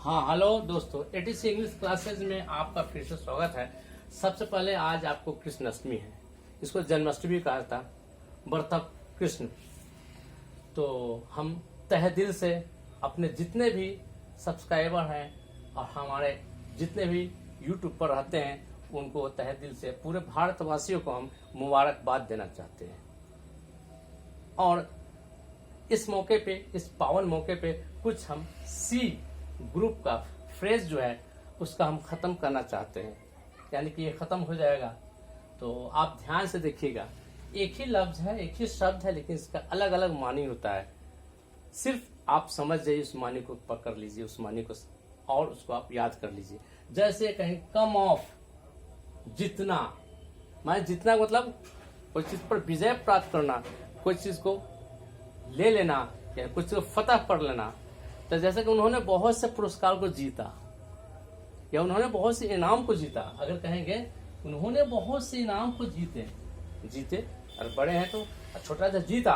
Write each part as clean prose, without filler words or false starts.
हाँ हेलो दोस्तों, ATC English classes में आपका फिर से स्वागत है। सबसे पहले आज आपको कृष्णाष्टमी है, इसको जन्माष्टमी कहा था, बर्थ ऑफ कृष्ण। तो हम तहे दिल से अपने जितने भी सब्सक्राइबर हैं और हमारे जितने भी यूट्यूब पर रहते हैं उनको तहे दिल से पूरे भारतवासियों को हम मुबारकबाद देना चाहते हैं। और इस मौके पे, इस पावन मौके पे कुछ हम सी ग्रुप का फ्रेज जो है उसका हम खत्म करना चाहते हैं, यानी कि ये खत्म हो जाएगा। तो आप ध्यान से देखिएगा, एक ही लफ्ज है, एक ही शब्द है, लेकिन इसका अलग अलग मानी होता है। सिर्फ आप समझ जाइए, उस मानी को पकड़ लीजिए, उस मानी को और उसको आप याद कर लीजिए। जैसे कहें कम ऑफ, जितना, माने जितना मतलब कोई चीज पर विजय प्राप्त करना, कोई चीज को ले लेना या कुछ को फतह कर लेना। तो जैसे कि उन्होंने बहुत से पुरस्कार को जीता या उन्होंने बहुत से इनाम को जीता, अगर कहेंगे उन्होंने बहुत से इनाम को जीते और बड़े हैं तो छोटा सा जीता,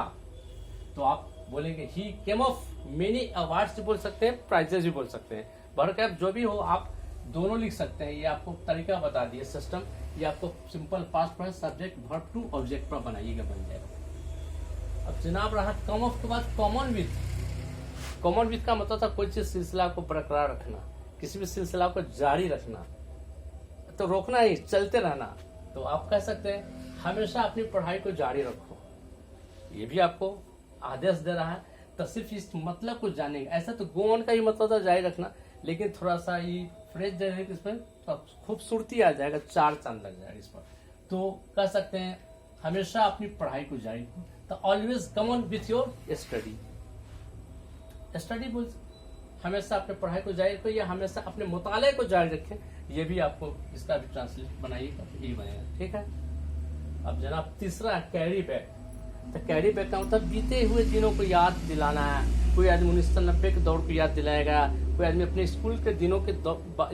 तो आप बोलेंगे ही केम ऑफ मेनी अवार्ड्स भी बोल सकते हैं, प्राइजेस भी बोल सकते हैं। भरकर जो भी हो आप दोनों लिख सकते हैं। ये आपको तरीका बता दिए सिस्टम, ये आपको सिंपल पास्ट पर सब्जेक्ट वर्ब टू ऑब्जेक्ट पर बनाइएगा, बन जाएगा। अब जनाब रहा कम ऑफ के बाद कॉमन विथ। कॉमन विथ का मतलब था कोई चीज सिलसिला को बरकरार रखना, किसी भी सिलसिला को जारी रखना, तो रोकना ही, चलते रहना। तो आप कह सकते हैं हमेशा अपनी पढ़ाई को जारी रखो। ये भी आपको आदेश दे रहा है, तो सिर्फ इस मतलब को जानेंगे। ऐसा तो गो ऑन का ही मतलब था जारी रखना, लेकिन थोड़ा सा ये फ्रेज दे रहे इसमें खूबसूरती आ जाएगा, चार चांद लग जाएगा इस पर। तो कह सकते हैं हमेशा अपनी पढ़ाई को जारी रखो। तो always come on with your study. Study बोल, हमेशा अपने पढ़ाई को जारी रखें या हमेशा अपने मुताले को जारी रखें। ये भी आपको इसका भी ट्रांसलेट बनाइएगा, यही बनेगा, ठीक है। अब जनाब तीसरा कैरी बैक। तो कैरी बैक का मतलब बीते हुए दिनों को याद दिलाना है। कोई आदमी 1990 के दौर को याद दिलाएगा, कोई आदमी अपने स्कूल के दिनों के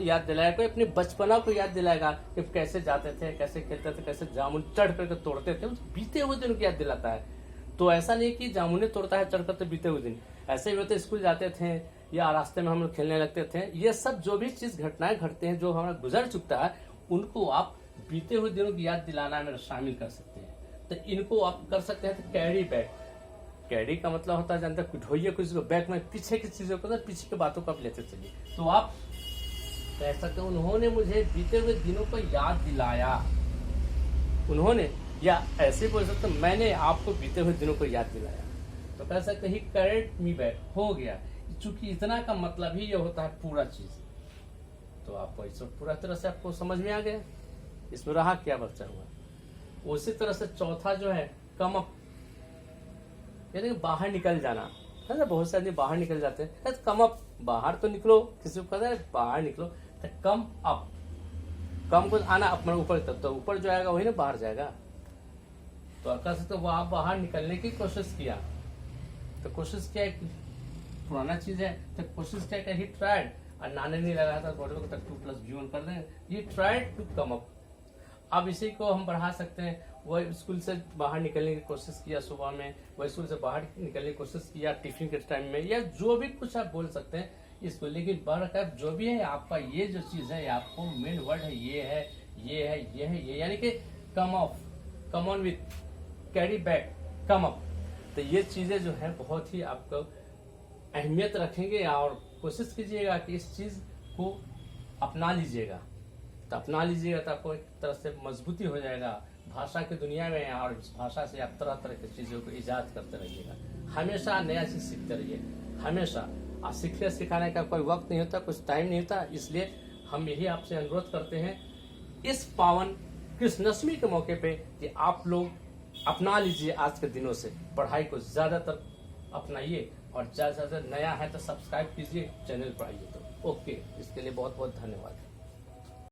याद दिलाएगा, कोई अपने बचपना को याद दिलाएगा कि कैसे जाते थे, कैसे खेलते थे, कैसे जामुन चढ़ करके तोड़ते थे, बीते हुए दिनों की याद दिलाता है। तो ऐसा नहीं कि जामुने तोड़ता है चढ़ करते बीते हुए दिन, ऐसे ही होते स्कूल जाते थे या रास्ते में हम लोग खेलने लगते थे। ये सब जो भी चीज घटनाएं घटते हैं जो हमारा गुजर चुका है, उनको आप बीते हुए दिनों की याद दिलाना में शामिल कर सकते हैं। तो इनको आप कर सकते हैं। तो कैरी बैक, कैरी का मतलब होता है जानते हैं, ढोइए कुछ को, बैक में पीछे की चीजों को, पीछे की बातों को आप लेते चलिए। तो आप कह सकते हैं उन्होंने मुझे बीते हुए दिनों को याद दिलाया, उन्होंने, या ऐसे बोल सकते मैंने आपको बीते हुए दिनों को याद दिलाया। तो कह सकते ही कैरेट मी बैक, हो गया। चूंकि इतना का मतलब ही ये होता है पूरा चीज। तो आपको इस पूरा तरह से आपको समझ में आ गया, इसमें रहा क्या बच्चा हुआ। उसी तरह से चौथा जो है कम अप, यानी बाहर निकल जाना है ना। बहुत से आदमी बाहर निकल जाते हैं, कम अप, बाहर तो निकलो, किसी को कहता है बाहर निकलो। तो कम अप, कम को आना अपने ऊपर, तब तो ऊपर जो आएगा वही ना बाहर जाएगा। तो कह सकते वो आप बाहर निकलने की कोशिश किया। तो कोशिश क्या है, पुराना चीज है, तो कोशिश क्या है, ही ट्राइड, और नाने नहीं लगा था तो 2+V1 कर देंगे, ये ट्राइड टू कम अप। अब इसी को हम बढ़ा सकते हैं, वह स्कूल से बाहर निकलने की कोशिश किया सुबह में, वह स्कूल से बाहर निकलने की कोशिश किया टिफिन के टाइम में, या जो भी कुछ आप बोल सकते हैं इसको। लेकिन बढ़कर जो भी है आपका ये जो चीज है, आपको मेन वर्ड है, ये है, ये है, ये है, ये, यानी कि come off, come on with, carry back, come up. तो ये चीजें जो है बहुत ही आपको अहमियत रखेंगे और कोशिश कीजिएगा कि इस चीज को अपना लीजिएगा। तो अपना लीजिएगा तो आपको एक तरह से मजबूती हो जाएगा भाषा की दुनिया में, और इस भाषा से आप तरह तरह की चीजों को इजाद करते रहिएगा। हमेशा नया चीज सीखते रहिए, हमेशा। और सीखने सिखाने का कोई वक्त नहीं होता, कुछ टाइम नहीं होता। इसलिए हम यही आपसे अनुरोध करते हैं इस पावन कृष्णाष्टमी के मौके पे कि आप लोग अपना लीजिए आज के दिनों से, पढ़ाई को ज्यादातर अपनाइए, और ज्यादा से ज्यादा नया है तो सब्सक्राइब कीजिए, चैनल पर आइए। तो ओके, इसके लिए बहुत बहुत धन्यवाद।